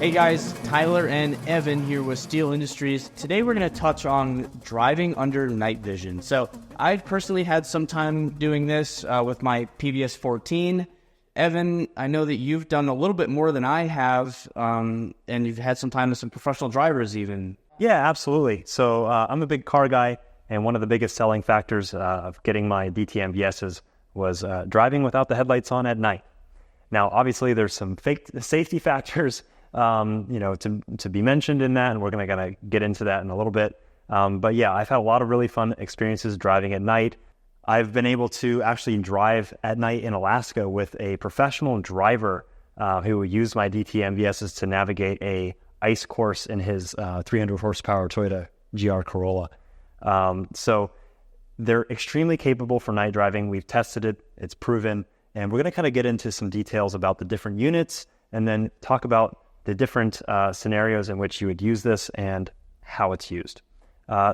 Hey guys, Tyler and Evan here with Steele Industries. Today we're going to touch on driving under night vision. So I've personally had some time doing this with my PVS 14. Evan, I know that you've done a little bit more than I have, and you've had some time with some professional drivers even. Yeah, absolutely. So I'm a big car guy, and one of the biggest selling factors of getting my DTMVSs was driving without the headlights on at night. Now, obviously, there's some fake safety factors, to be mentioned in that, and we're going to kind of get into that in a little bit. But yeah, I've had a lot of really fun experiences driving at night. I've been able to actually drive at night in Alaska with a professional driver who used my DTMVSs to navigate a ice course in his 300 horsepower Toyota GR Corolla. So they're extremely capable for night driving. We've tested it, it's proven, and we're going to kind of get into some details about the different units and then talk about the different scenarios in which you would use this and how it's used.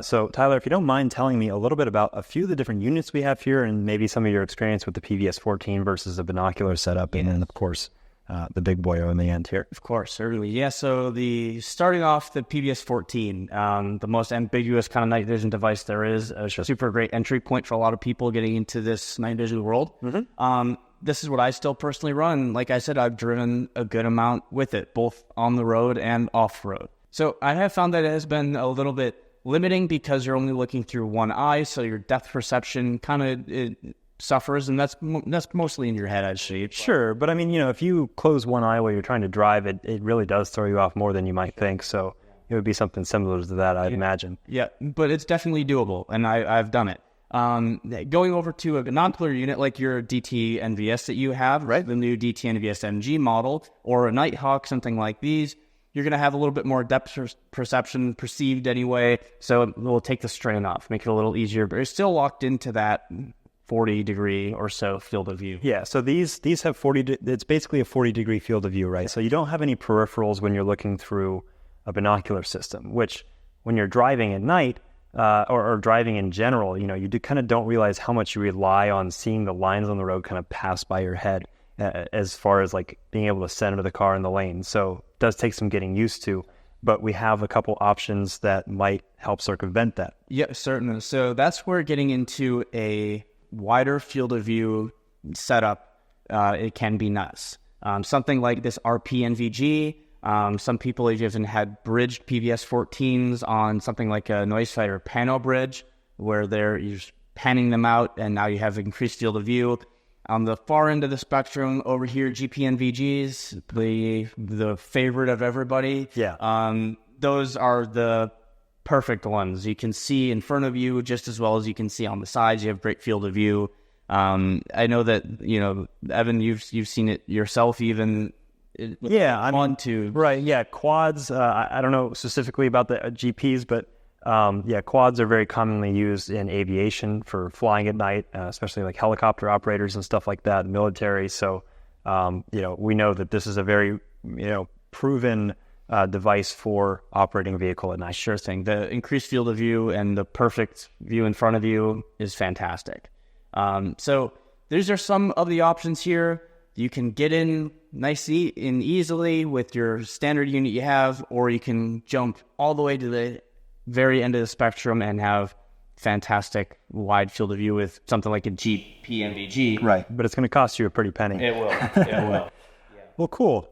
So Tyler, if you don't mind telling me a little bit about a few of the different units we have here and maybe some of your experience with the PVS 14 versus the binocular setup, and then of course the big boy in the end here. Of course, certainly. Yeah, so starting off the PVS 14, the most ambiguous kind of night vision device there is, a super great entry point for a lot of people getting into this night vision world. Mm-hmm. This is what I still personally run. Like I said, I've driven a good amount with it, both on the road and off road. So I have found that it has been a little bit limiting because you're only looking through one eye, so your depth perception kind of suffers, and that's mostly in your head, actually. Sure, but I mean, if you close one eye while you're trying to drive, it really does throw you off more than you might think. So it would be something similar to that, I'd imagine. Yeah, but it's definitely doable, and I've done it. Going over to a binocular unit like your DT NVS that you have, right? The new DT NVS MG model, or a Nighthawk, something like these, you're going to have a little bit more depth perception, perceived anyway, so it will take the strain off, make it a little easier, but it's still locked into that 40 degree or so field of view. Yeah, so these have 40, it's basically a 40 degree field of view, right? So you don't have any peripherals when you're looking through a binocular system, which when you're driving at night, or driving in general, you kind of don't realize how much you rely on seeing the lines on the road kind of pass by your head as far as like being able to center the car in the lane. So it does take some getting used to, but we have a couple options that might help circumvent that. Yeah, certainly. So that's where getting into a wider field of view setup, it can be nice. Something like this RP NVG. Some people have even had bridged PVS 14s on something like a noise fighter pano bridge, where you're just panning them out, and now you have increased field of view. On the far end of the spectrum, over here, GPNVGs, the favorite of everybody. Yeah. Those are the perfect ones. You can see in front of you just as well as you can see on the sides. You have great field of view. I know that Evan, you've seen it yourself even. Yeah, I'm on to right. Yeah, quads. I don't know specifically about the GPs, but quads are very commonly used in aviation for flying at night, especially like helicopter operators and stuff like that, military. So, we know that this is a very proven device for operating a vehicle at night. Sure thing. The increased field of view and the perfect view in front of you is fantastic. So these are some of the options here. You can get in nicely and easily with your standard unit you have, or you can jump all the way to the very end of the spectrum and have fantastic wide field of view with something like a GPNVG. Right, but it's going to cost you a pretty penny. It will. It will. Yeah. Well, cool.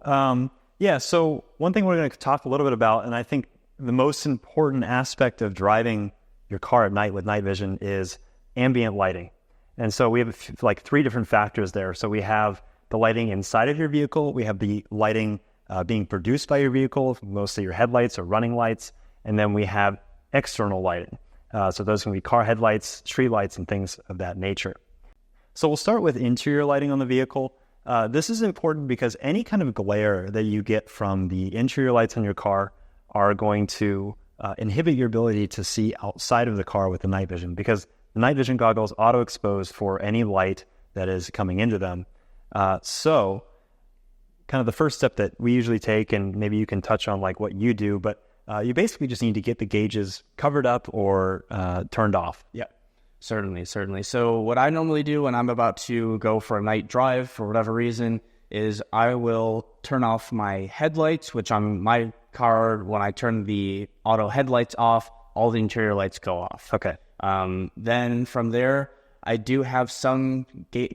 So one thing we're going to talk a little bit about, and I think the most important aspect of driving your car at night with night vision is ambient lighting. And so we have like three different factors there. So we have the lighting inside of your vehicle, we have the lighting being produced by your vehicle, mostly your headlights or running lights, and then we have external lighting. So those can be car headlights, street lights, and things of that nature. So we'll start with interior lighting on the vehicle. This is important because any kind of glare that you get from the interior lights on your car are going to inhibit your ability to see outside of the car with the night vision, because the night vision goggles auto-expose for any light that is coming into them. So kind of the first step that we usually take, and maybe you can touch on like what you do, but you basically just need to get the gauges covered up or turned off. Yeah, certainly. So what I normally do when I'm about to go for a night drive for whatever reason is I will turn off my headlights, which on my car, when I turn the auto headlights off, all the interior lights go off. Okay. Then from there, I do have some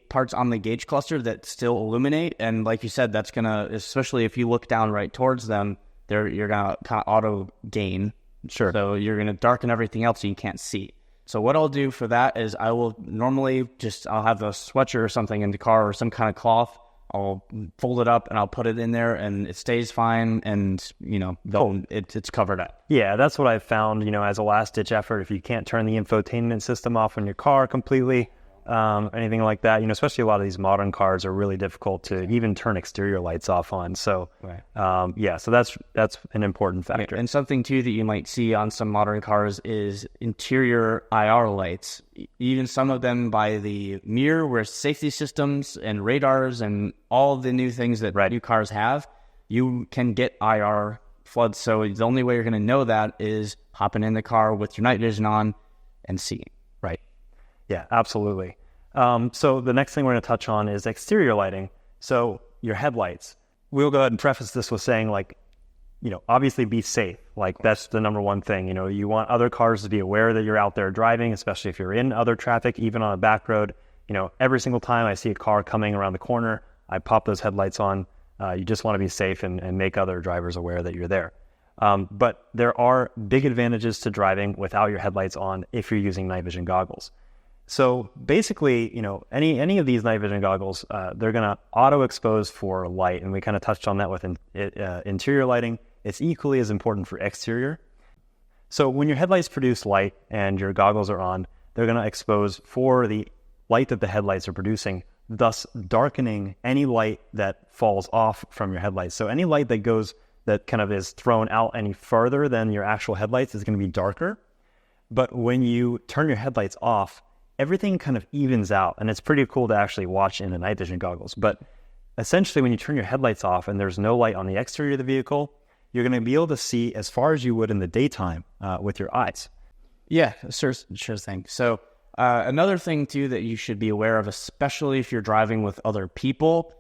parts on the gauge cluster that still illuminate. And like you said, that's going to, especially if you look down right towards them, you're going to kind of auto gain. Sure. So you're going to darken everything else so you can't see. So what I'll do for that is I will normally I'll have a sweatshirt or something in the car or some kind of cloth. I'll fold it up and I'll put it in there and it stays fine and, it's covered up. Yeah, that's what I've found, as a last-ditch effort. If you can't turn the infotainment system off on your car completely, anything like that, especially a lot of these modern cars are really difficult to even turn exterior lights off on. So, right. So that's an important factor. And something, too, that you might see on some modern cars is interior IR lights. Even some of them by the mirror, where safety systems and radars and all the new things that new cars have, you can get IR floods. So the only way you're going to know that is hopping in the car with your night vision on and seeing. Right. Yeah, absolutely. So the next thing we're going to touch on is exterior lighting. So your headlights. We'll go ahead and preface this with saying, obviously be safe. That's the number one thing. You want other cars to be aware that you're out there driving, especially if you're in other traffic, even on a back road. Every single time I see a car coming around the corner, I pop those headlights on. You just want to be safe and make other drivers aware that you're there. But there are big advantages to driving without your headlights on if you're using night vision goggles. So basically, any of these night vision goggles, they're going to auto expose for light. And we kind of touched on that with interior lighting. It's equally as important for exterior. So when your headlights produce light and your goggles are on, they're going to expose for the light that the headlights are producing, thus darkening any light that falls off from your headlights. So any light that kind of is thrown out any further than your actual headlights is going to be darker. But when you turn your headlights off, everything kind of evens out, and it's pretty cool to actually watch in the night vision goggles. But essentially, when you turn your headlights off and there's no light on the exterior of the vehicle, you're going to be able to see as far as you would in the daytime with your eyes. Yeah, sure thing. So another thing, too, that you should be aware of, especially if you're driving with other people,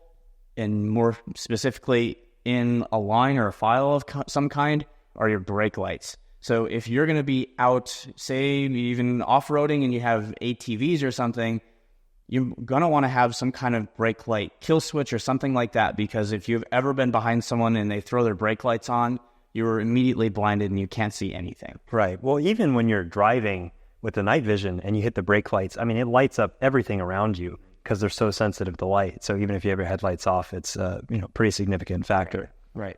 and more specifically in a line or a file of some kind, are your brake lights. So if you're going to be out, say, even off-roading and you have ATVs or something, you're going to want to have some kind of brake light kill switch or something like that, because if you've ever been behind someone and they throw their brake lights on, you're immediately blinded and you can't see anything. Right. Well, even when you're driving with the night vision and you hit the brake lights, it lights up everything around you because they're so sensitive to light. So even if you have your headlights off, it's a pretty significant factor. Right.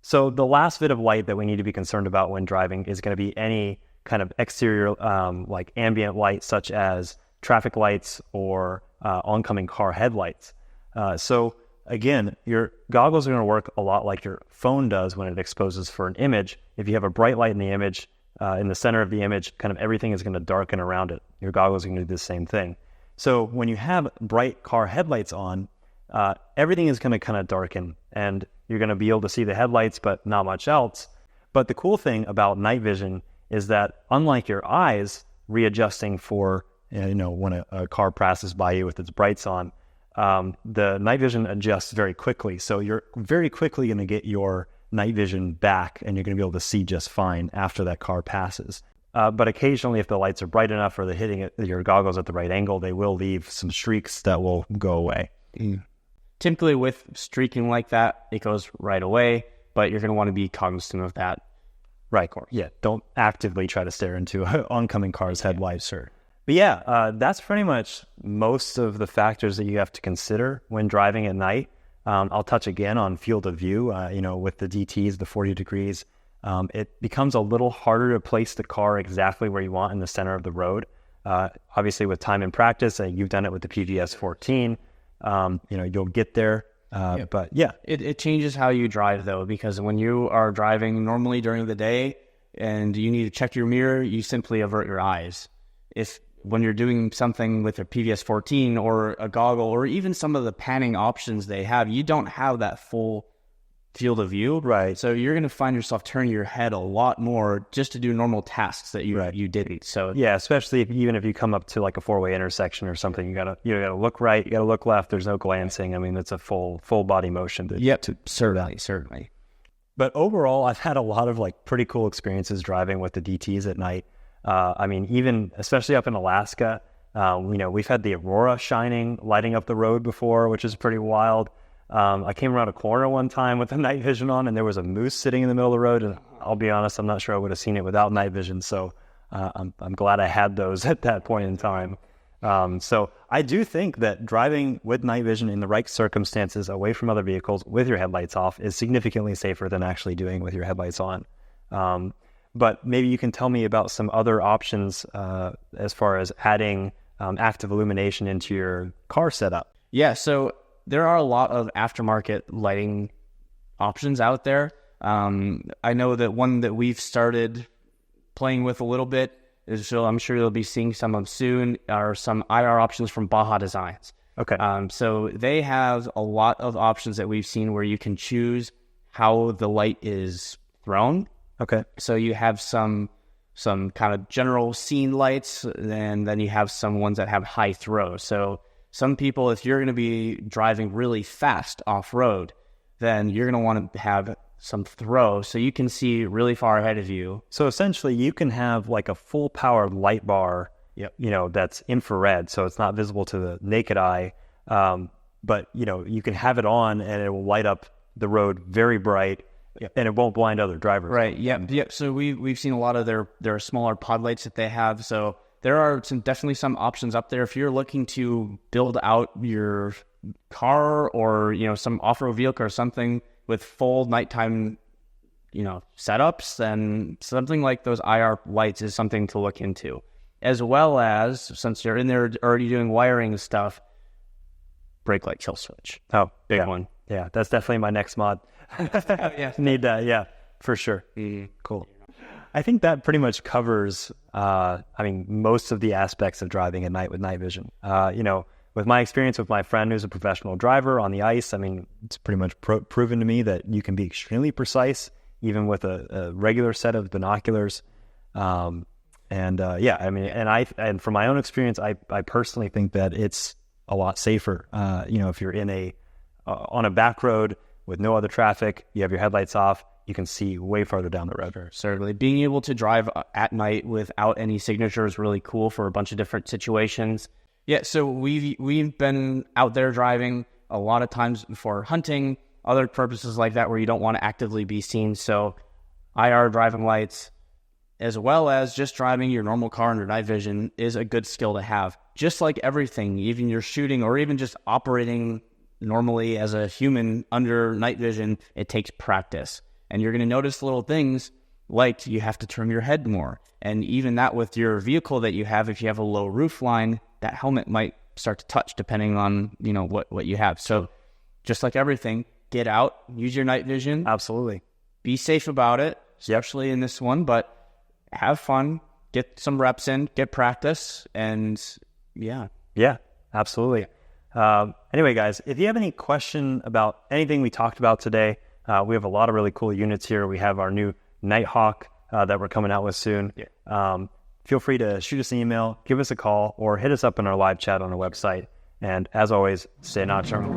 So the last bit of light that we need to be concerned about when driving is going to be any kind of exterior like ambient light, such as traffic lights or oncoming car headlights. So again, your goggles are going to work a lot like your phone does when it exposes for an image. If you have a bright light in the image, in the center of the image, kind of everything is going to darken around it. Your goggles are going to do the same thing. So when you have bright car headlights on, everything is going to kind of darken, and you're going to be able to see the headlights, but not much else. But the cool thing about night vision is that, unlike your eyes readjusting for, when a car passes by you with its brights on, the night vision adjusts very quickly. So you're very quickly going to get your night vision back, and you're going to be able to see just fine after that car passes. But occasionally, if the lights are bright enough or they're hitting your goggles at the right angle, they will leave some streaks that will go away. Typically with streaking like that, it goes right away, but you're going to want to be cognizant of that. Right. Of course. Yeah. Don't actively try to stare into an oncoming car's headlights. Sure. But yeah, that's pretty much most of the factors that you have to consider when driving at night. I'll touch again on field of view. With the DTs, the 40 degrees, it becomes a little harder to place the car exactly where you want in the center of the road. Obviously, with time and practice, you've done it with the PGS 14. You'll get there. But yeah, it changes how you drive, though, because when you are driving normally during the day and you need to check your mirror, you simply avert your eyes. When you're doing something with a PVS 14 or a goggle or even some of the panning options they have, you don't have that full field of view. Right. So you're going to find yourself turning your head a lot more just to do normal tasks that you didn't. So yeah, especially even if you come up to like a 4-way intersection or something, you gotta look right, you gotta look left. There's no glancing. I mean, it's a full body motion. Certainly. But overall, I've had a lot of like pretty cool experiences driving with the DTs at night. I mean, even especially up in Alaska, we've had the aurora lighting up the road before, which is pretty wild. I came around a corner one time with the night vision on, and there was a moose sitting in the middle of the road. And I'll be honest, I'm not sure I would have seen it without night vision. So I'm glad I had those at that point in time. So I do think that driving with night vision in the right circumstances, away from other vehicles, with your headlights off, is significantly safer than actually doing with your headlights on. But maybe you can tell me about some other options as far as adding active illumination into your car setup. Yeah, so there are a lot of aftermarket lighting options out there. I know that one that we've started playing with a little bit is, so I'm sure you'll be seeing some of them soon, are some IR options from Baja Designs. Okay. So they have a lot of options that we've seen where you can choose how the light is thrown. Okay. So you have some kind of general scene lights, and then you have some ones that have high throw. So some people, if you're going to be driving really fast off-road, then you're going to want to have some throw so you can see really far ahead of you. So essentially, you can have like a full-power light bar, that's infrared, so it's not visible to the naked eye. But, you can have it on, and it will light up the road very bright, and it won't blind other drivers. Right, yep. So we've seen a lot of their smaller pod lights that they have, so there are definitely some options up there. If you're looking to build out your car or, some off-road vehicle or something with full nighttime, setups, then something like those IR lights is something to look into. As well as, since you're in there already doing wiring and stuff, brake light kill switch. Oh, big one. Yeah, that's definitely my next mod. Need that, yeah, for sure. Cool. I think that pretty much covers, most of the aspects of driving at night with night vision. With my experience with my friend who's a professional driver on the ice, it's pretty much proven to me that you can be extremely precise, even with a regular set of binoculars. And from my own experience, I personally think that it's a lot safer. If you're in on a back road with no other traffic, you have your headlights off, you can see way farther down the road. Certainly. Being able to drive at night without any signature is really cool for a bunch of different situations. Yeah, so we've been out there driving a lot of times for hunting, other purposes like that where you don't want to actively be seen. So IR driving lights, as well as just driving your normal car under night vision, is a good skill to have. Just like everything, even your shooting or even just operating normally as a human under night vision, it takes practice. And you're going to notice little things like you have to turn your head more. And even that with your vehicle that you have, if you have a low roof line, that helmet might start to touch depending on, what you have. So just like everything, get out, use your night vision. Absolutely. Be safe about it, especially in this one, but have fun, get some reps in, get practice, and yeah. Yeah, absolutely. Anyway, guys, if you have any question about anything we talked about today, we have a lot of really cool units here. We have our new Nighthawk that we're coming out with soon. Yeah. Feel free to shoot us an email, give us a call, or hit us up in our live chat on our website. And as always, stay nocturnal.